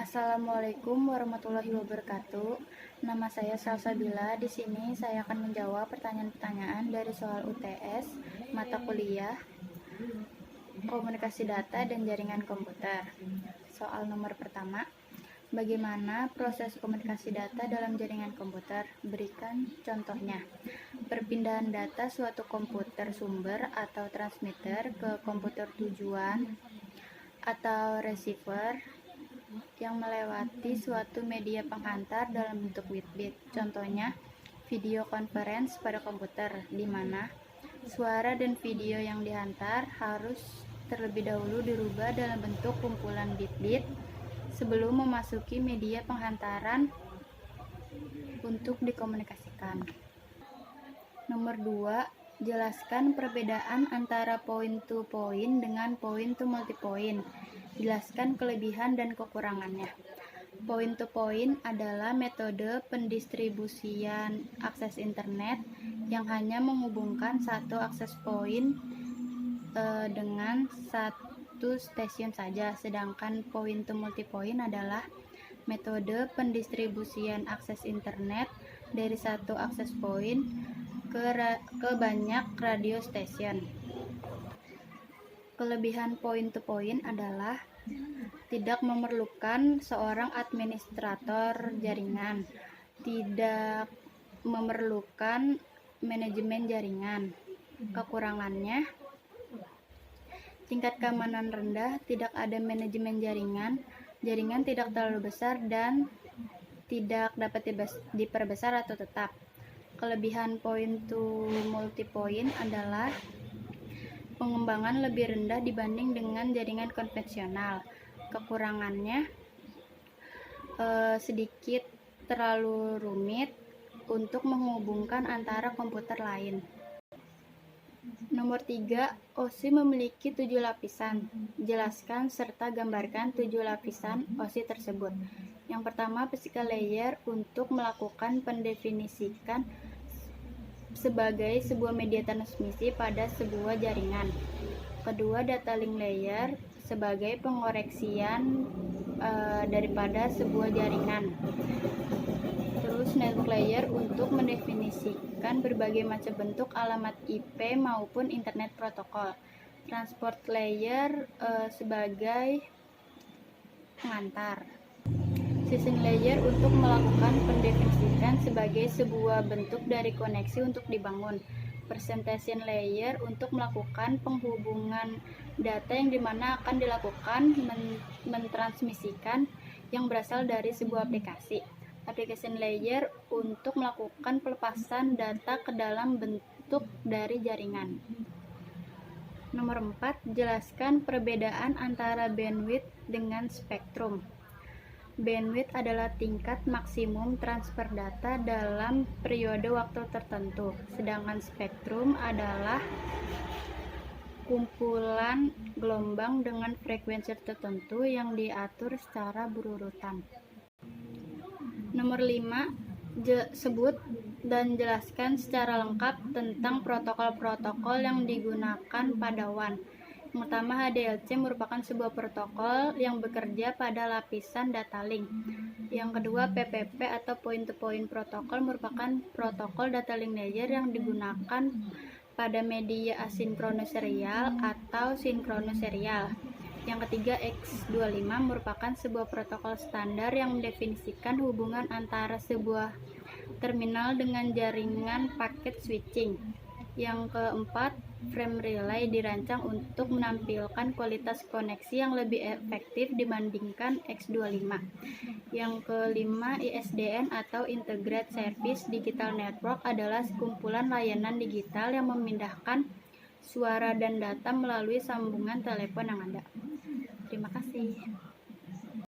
Assalamualaikum warahmatullahi wabarakatuh. Nama saya Salsabila. Di sini saya akan menjawab pertanyaan-pertanyaan dari soal UTS mata kuliah Komunikasi Data dan Jaringan Komputer. Soal nomor pertama, bagaimana proses komunikasi data dalam jaringan komputer? Berikan contohnya. Perpindahan data suatu komputer sumber atau transmitter ke komputer tujuan atau receiver yang melewati suatu media penghantar dalam bentuk bit-bit. Contohnya, video conference pada komputer, di mana suara dan video yang dihantar harus terlebih dahulu dirubah dalam bentuk kumpulan bit-bit sebelum memasuki media penghantaran untuk dikomunikasikan. Nomor 2, jelaskan perbedaan antara point-to-point dengan point-to-multipoint. Jelaskan kelebihan dan kekurangannya. Point-to-point adalah metode pendistribusian akses internet yang hanya menghubungkan satu akses point dengan satu stasiun saja, sedangkan point-to-multipoint adalah metode pendistribusian akses internet dari satu akses point ke banyak radio station. Kelebihan point-to-point adalah tidak memerlukan seorang administrator jaringan, tidak memerlukan manajemen jaringan. Kekurangannya, tingkat keamanan rendah, tidak ada manajemen jaringan, jaringan tidak terlalu besar dan tidak dapat diperbesar atau tetap. Kelebihan point-to-multipoint adalah pengembangan lebih rendah dibanding dengan jaringan konvensional. Kekurangannya sedikit terlalu rumit untuk menghubungkan antara komputer lain. Nomor 3, OSI memiliki 7 lapisan. Jelaskan serta gambarkan 7 lapisan OSI tersebut. Yang pertama, physical layer untuk melakukan pendefinisikan sebagai sebuah media transmisi pada sebuah jaringan. Kedua, data link layer sebagai pengoreksian daripada sebuah jaringan. Terus network layer untuk mendefinisikan berbagai macam bentuk alamat IP maupun internet protokol. Transport layer sebagai pengantar. Switching layer untuk melakukan pendefinisikan sebagai sebuah bentuk dari koneksi untuk dibangun. Presentation layer untuk melakukan penghubungan data yang dimana akan dilakukan mentransmisikan yang berasal dari sebuah aplikasi. Application layer untuk melakukan pelepasan data ke dalam bentuk dari jaringan. Nomor 4, jelaskan perbedaan antara bandwidth dengan spektrum. Bandwidth adalah tingkat maksimum transfer data dalam periode waktu tertentu, sedangkan spektrum adalah kumpulan gelombang dengan frekuensi tertentu yang diatur secara berurutan. Nomor 5, sebut dan jelaskan secara lengkap tentang protokol-protokol yang digunakan pada WAN. Yang pertama, HDLC merupakan sebuah protokol yang bekerja pada lapisan data link. Yang kedua, PPP atau point-to-point protokol merupakan protokol data link layer yang digunakan pada media asinkronus serial atau sinkronus serial. Yang ketiga, X25 merupakan sebuah protokol standar yang mendefinisikan hubungan antara sebuah terminal dengan jaringan paket switching. Yang keempat, frame relay dirancang untuk menampilkan kualitas koneksi yang lebih efektif dibandingkan X25. Yang kelima, ISDN atau Integrated Service Digital Network adalah sekumpulan layanan digital yang memindahkan suara dan data melalui sambungan telepon yang ada. Terima kasih.